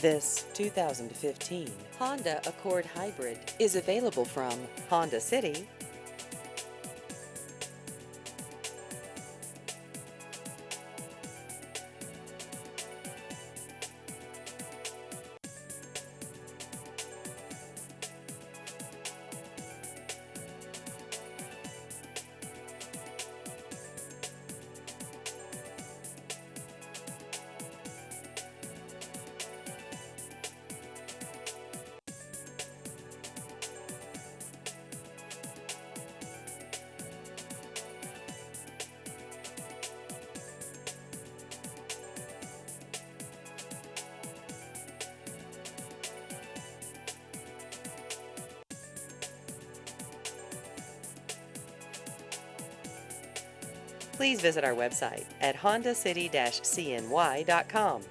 This 2015 Honda Accord Hybrid is available from Honda City. Please visit our website at hondacity-cny.com.